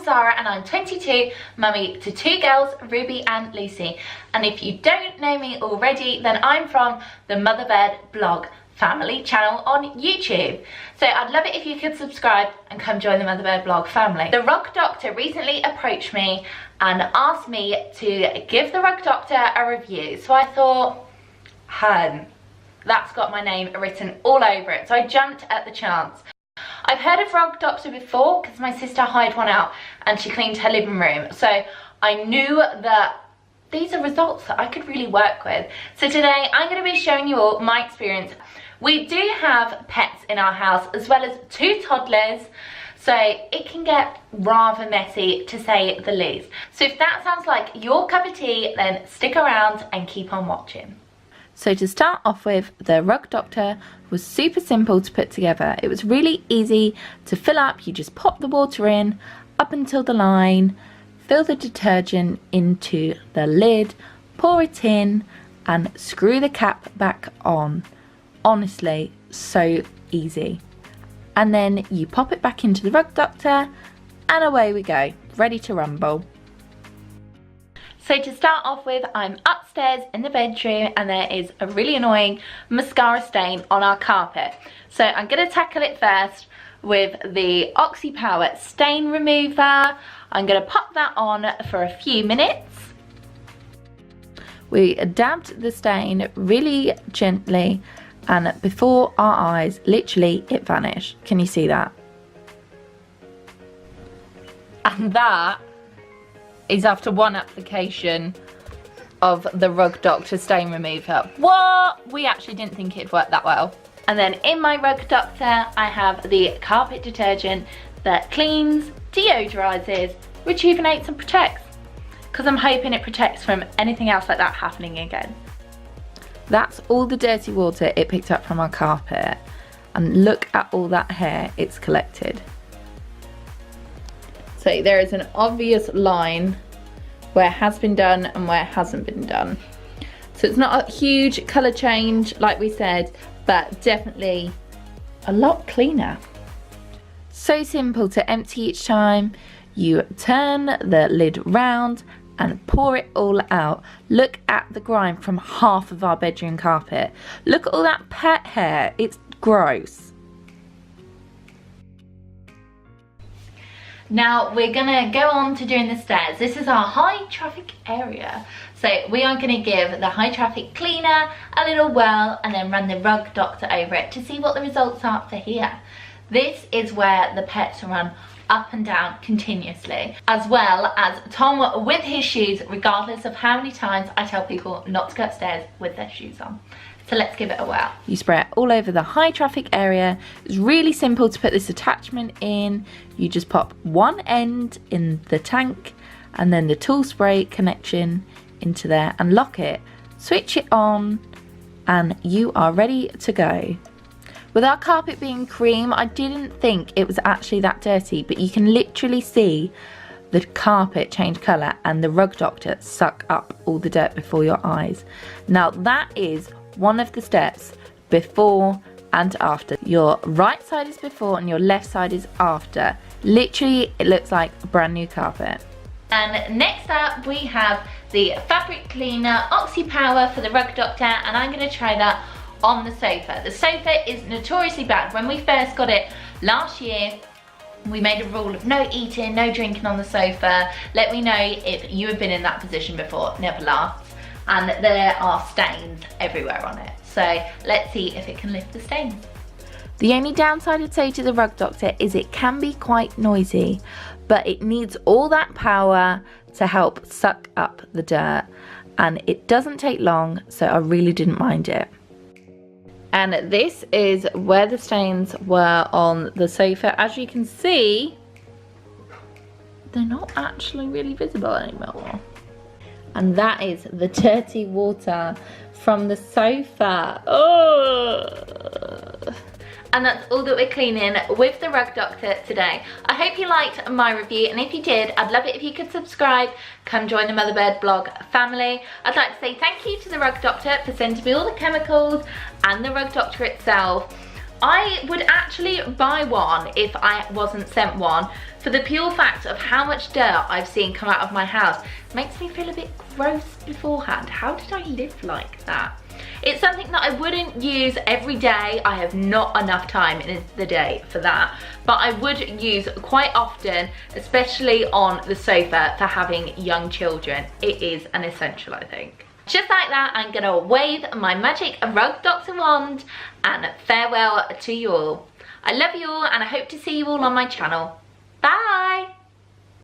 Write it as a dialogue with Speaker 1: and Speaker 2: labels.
Speaker 1: Zara and I'm 22, mummy to 2 girls, Ruby and Lucy. And if you don't know me already, then I'm from the MotherByrdblog family channel on YouTube. So I'd love it if you could subscribe and come join the MotherByrdblog family. The Rug Doctor recently approached me and asked me to give the Rug Doctor a review. So I thought, that's got my name written all over it. So I jumped at the chance. I've heard of Rug Doctor before because my sister hired one out and she cleaned her living room. So I knew that these are results that I could really work with. So today I'm going to be showing you all my experience. We do have pets in our house as well as 2 toddlers. So it can get rather messy to say the least. So if that sounds like your cup of tea, then stick around and keep on watching. So to start off with, the Rug Doctor was super simple to put together. It was really easy to fill up. You just pop the water in up until the line, fill the detergent into the lid, pour it in and screw the cap back on. Honestly, so easy. And then you pop it back into the Rug Doctor and away we go, ready to rumble. So to start off with, I'm upstairs in the bedroom and there is a really annoying mascara stain on our carpet. So I'm going to tackle it first with the Oxy Power stain remover. I'm going to pop that on for a few minutes. We dabbed the stain really gently and before our eyes, literally it vanished. Can you see that? And that is after one application of the Rug Doctor stain remover. What? We actually didn't think it'd work that well. And then in my Rug Doctor, I have the carpet detergent that cleans, deodorizes, rejuvenates and protects. Because I'm hoping it protects from anything else like that happening again. That's all the dirty water it picked up from our carpet. And look at all that hair it's collected. So there is an obvious line where it has been done and where it hasn't been done. So it's not a huge colour change like we said, but definitely a lot cleaner. So simple to empty each time. You turn the lid round and pour it all out. Look at the grime from half of our bedroom carpet. Look at all that pet hair, it's gross. Now we're gonna go on to doing the stairs. This is our high traffic area. So we are gonna give the high traffic cleaner a little whirl and then run the Rug Doctor over it to see what the results are for here. This is where the pets run up and down continuously, as well as Tom with his shoes, regardless of how many times I tell people not to go upstairs with their shoes on. So let's give it a whirl. You spray it all over the high traffic area. It's really simple to put this attachment in. You just pop one end in the tank and then the tool spray connection into there and lock it. Switch it on and you are ready to go. With our carpet being cream, I didn't think it was actually that dirty, but you can literally see the carpet change colour and the Rug Doctor suck up all the dirt before your eyes. Now that is one of the steps before and after. Your right side is before and your left side is after. Literally, it looks like a brand new carpet. And next up we have the fabric cleaner Oxy Power for the Rug Doctor, and I'm going to try that on the sofa. The sofa is notoriously bad. When we first got it last year, we made a rule of no eating, no drinking on the sofa. Let me know if you have been in that position before. Never lasts. And there are stains everywhere on it. So let's see if it can lift the stains. The only downside I'd say to the Rug Doctor is it can be quite noisy, but it needs all that power to help suck up the dirt. And it doesn't take long, so I really didn't mind it. And this is where the stains were on the sofa. As you can see, they're not actually really visible anymore. And that is the dirty water from the sofa. Oh! And that's all that we're cleaning with the Rug Doctor today. I hope you liked my review, and if you did, I'd love it if you could subscribe, come join the MotherByrdblog family. I'd like to say thank you to the Rug Doctor for sending me all the chemicals and the Rug Doctor itself. I would actually buy one if I wasn't sent one. for the pure fact of how much dirt I've seen come out of my house. Makes me feel a bit gross beforehand. How did I live like that? It's something that I wouldn't use every day. I have not enough time in the day for that, but I would use quite often, especially on the sofa for having young children. It is an essential, I think. Just like that, I'm gonna wave my magic rug doctor wand and farewell to you all. I love you all and I hope to see you all on my channel. Bye!